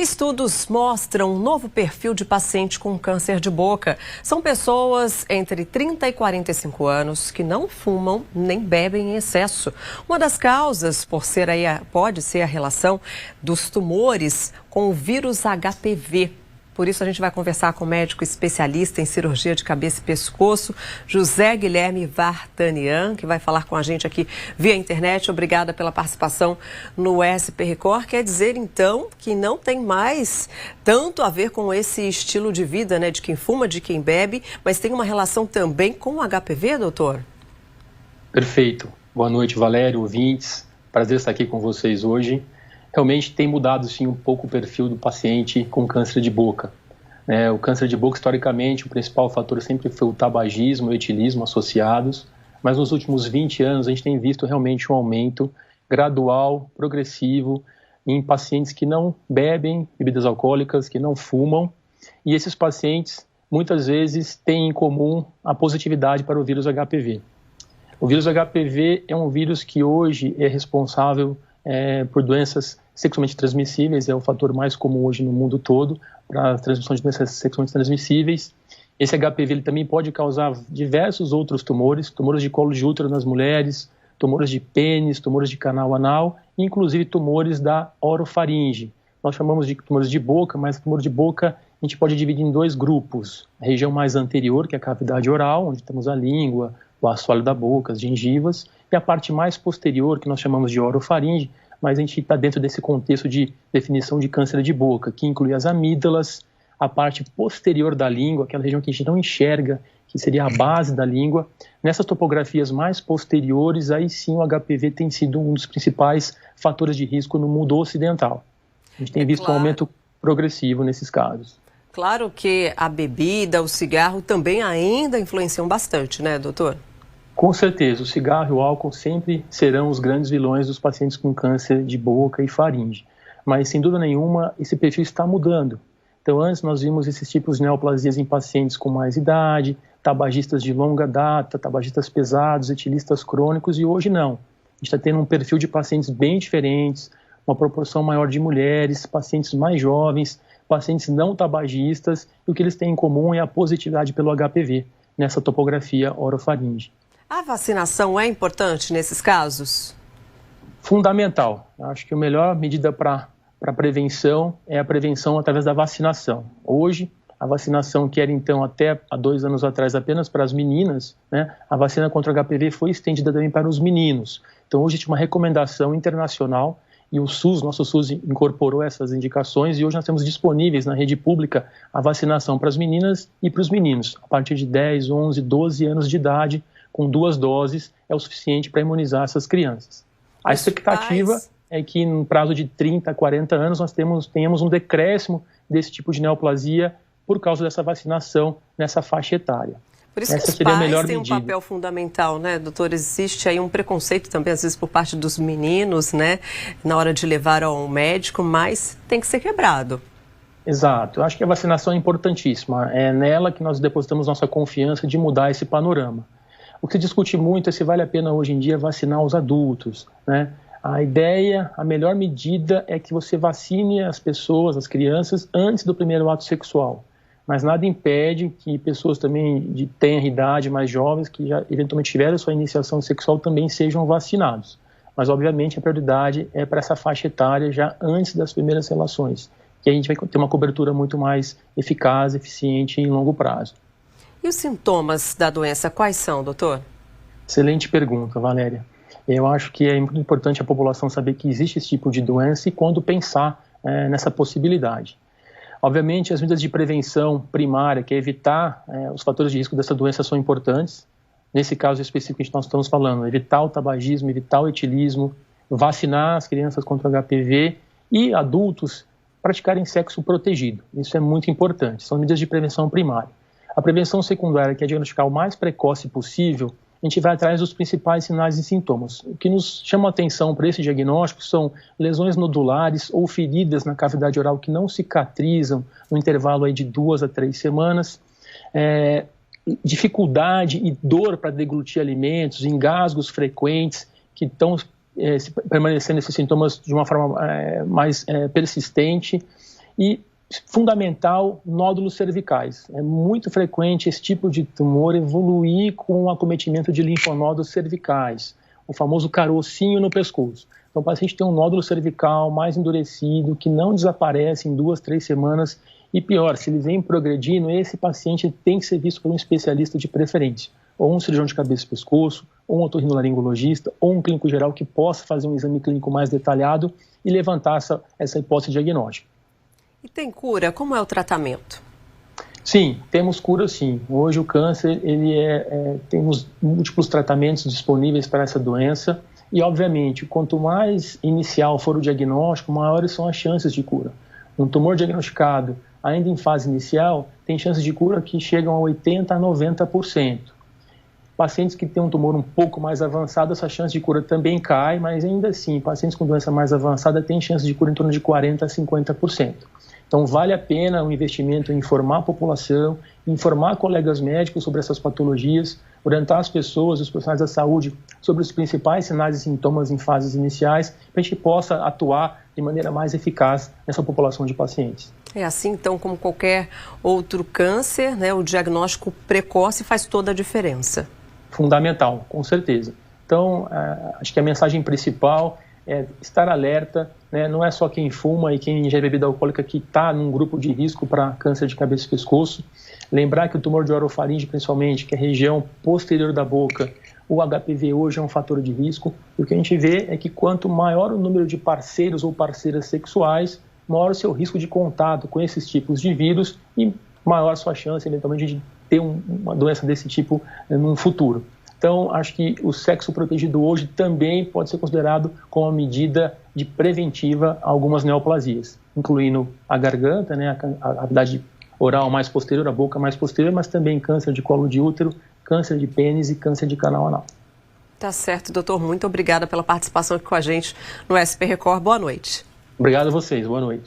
Estudos mostram um novo perfil de paciente com câncer de boca. São pessoas entre 30 e 45 anos que não fumam nem bebem em excesso. Uma das causas pode ser a relação dos tumores com o vírus HPV. Por isso a gente vai conversar com o médico especialista em cirurgia de cabeça e pescoço, José Guilherme Vartanian, que vai falar com a gente aqui via internet. Obrigada pela participação no SP Record. Quer dizer, então, que não tem mais tanto a ver com esse estilo de vida, né, de quem fuma, de quem bebe, mas tem uma relação também com o HPV, doutor? Perfeito. Boa noite, Valério, ouvintes. Prazer estar aqui com vocês hoje. Realmente tem mudado, sim, um pouco o perfil do paciente com câncer de boca. O câncer de boca, historicamente, o principal fator sempre foi o tabagismo e o etilismo associados, mas nos últimos 20 anos a gente tem visto realmente um aumento gradual, progressivo, em pacientes que não bebem bebidas alcoólicas, que não fumam, e esses pacientes, muitas vezes, têm em comum a positividade para o vírus HPV. O vírus HPV é um vírus que hoje é responsável por doenças sexualmente transmissíveis, é o fator mais comum hoje no mundo todo para a transmissão de doenças sexualmente transmissíveis. Esse HPV ele também pode causar diversos outros tumores, tumores de colo de útero nas mulheres, tumores de pênis, tumores de canal anal, inclusive tumores da orofaringe. Nós chamamos de tumores de boca, mas tumor de boca a gente pode dividir em dois grupos. A região mais anterior, que é a cavidade oral, onde temos a língua, o assoalho da boca, as gengivas, e a parte mais posterior, que nós chamamos de orofaringe, mas a gente está dentro desse contexto de definição de câncer de boca, que inclui as amígdalas, a parte posterior da língua, aquela região que a gente não enxerga, que seria a base da língua. Nessas topografias mais posteriores, aí sim o HPV tem sido um dos principais fatores de risco no mundo ocidental. A gente tem visto um aumento progressivo nesses casos. Claro que a bebida, o cigarro também ainda influenciam bastante, né, doutor? Com certeza, o cigarro e o álcool sempre serão os grandes vilões dos pacientes com câncer de boca e faringe. Mas, sem dúvida nenhuma, esse perfil está mudando. Então, antes nós vimos esses tipos de neoplasias em pacientes com mais idade, tabagistas de longa data, tabagistas pesados, etilistas crônicos, e hoje não. A gente está tendo um perfil de pacientes bem diferentes, uma proporção maior de mulheres, pacientes mais jovens, pacientes não tabagistas, e o que eles têm em comum é a positividade pelo HPV, nessa topografia orofaringe. A vacinação é importante nesses casos? Fundamental. Acho que a melhor medida para prevenção é a prevenção através da vacinação. Hoje, a vacinação que era então até há 2 anos atrás apenas para as meninas, né, a vacina contra o HPV foi estendida também para os meninos. Então hoje tem uma recomendação internacional e o SUS, nosso SUS incorporou essas indicações e hoje nós temos disponíveis na rede pública a vacinação para as meninas e para os meninos, a partir de 10, 11, 12 anos de idade, com 2 doses, é o suficiente para imunizar essas crianças. A expectativa é que no prazo de 30 a 40 anos nós tenhamos um decréscimo desse tipo de neoplasia por causa dessa vacinação nessa faixa etária. Por isso que os pais têm um papel fundamental, né, doutor? Existe aí um preconceito também, às vezes, por parte dos meninos, né, na hora de levar ao médico, mas tem que ser quebrado. Exato. Eu acho que a vacinação é importantíssima. É nela que nós depositamos nossa confiança de mudar esse panorama. O que se discute muito é se vale a pena hoje em dia vacinar os adultos, né? A ideia, a melhor medida é que você vacine as pessoas, as crianças, antes do primeiro ato sexual. Mas nada impede que pessoas também de tenra idade, mais jovens, que já eventualmente tiveram sua iniciação sexual, também sejam vacinados. Mas, obviamente, a prioridade é para essa faixa etária já antes das primeiras relações, que a gente vai ter uma cobertura muito mais eficaz, eficiente e em longo prazo. E os sintomas da doença quais são, doutor? Excelente pergunta, Valéria. Eu acho que é muito importante a população saber que existe esse tipo de doença e quando pensar nessa possibilidade. Obviamente, as medidas de prevenção primária, que é evitar os fatores de risco dessa doença, são importantes. Nesse caso específico que nós estamos falando, evitar o tabagismo, evitar o etilismo, vacinar as crianças contra o HPV e adultos praticarem sexo protegido. Isso é muito importante, são medidas de prevenção primária. A prevenção secundária, que é diagnosticar o mais precoce possível, a gente vai atrás dos principais sinais e sintomas. O que nos chama a atenção para esse diagnóstico são lesões nodulares ou feridas na cavidade oral que não cicatrizam no intervalo aí de 2 a 3 semanas, dificuldade e dor para deglutir alimentos, engasgos frequentes que estão permanecendo esses sintomas de uma forma mais persistente E fundamental, nódulos cervicais. É muito frequente esse tipo de tumor evoluir com o acometimento de linfonodos cervicais, o famoso carocinho no pescoço. Então, o paciente tem um nódulo cervical mais endurecido, que não desaparece em 2, 3 semanas, e pior, se ele vem progredindo, esse paciente tem que ser visto por um especialista de preferência, ou um cirurgião de cabeça e pescoço, ou um otorrinolaringologista, ou um clínico geral que possa fazer um exame clínico mais detalhado e levantar essa hipótese diagnóstica. E tem cura? Como é o tratamento? Sim, temos cura sim. Hoje o câncer, temos múltiplos tratamentos disponíveis para essa doença e, obviamente, quanto mais inicial for o diagnóstico, maiores são as chances de cura. Um tumor diagnosticado ainda em fase inicial tem chances de cura que chegam a 80% a 90%. Pacientes que têm um tumor um pouco mais avançado, essa chance de cura também cai, mas ainda assim, pacientes com doença mais avançada têm chance de cura em torno de 40% a 50%. Então, vale a pena o investimento em informar a população, informar colegas médicos sobre essas patologias, orientar as pessoas, os profissionais da saúde, sobre os principais sinais e sintomas em fases iniciais, para a gente possa atuar de maneira mais eficaz nessa população de pacientes. É assim, então, como qualquer outro câncer, né, o diagnóstico precoce faz toda a diferença. Fundamental, com certeza. Então, acho que a mensagem principal é estar alerta, né? Não é só quem fuma e quem ingere bebida alcoólica que está num grupo de risco para câncer de cabeça e pescoço. Lembrar que o tumor de orofaringe, principalmente, que é a região posterior da boca, o HPV hoje é um fator de risco. E o que a gente vê é que quanto maior o número de parceiros ou parceiras sexuais, maior o seu risco de contato com esses tipos de vírus e maior a sua chance, eventualmente, de ter uma doença desse tipo no futuro. Então, acho que o sexo protegido hoje também pode ser considerado como uma medida de preventiva a algumas neoplasias, incluindo a garganta, né, a cavidade oral mais posterior, a boca mais posterior, mas também câncer de colo de útero, câncer de pênis e câncer de canal anal. Tá certo, doutor. Muito obrigada pela participação aqui com a gente no SP Record. Boa noite. Obrigado a vocês. Boa noite.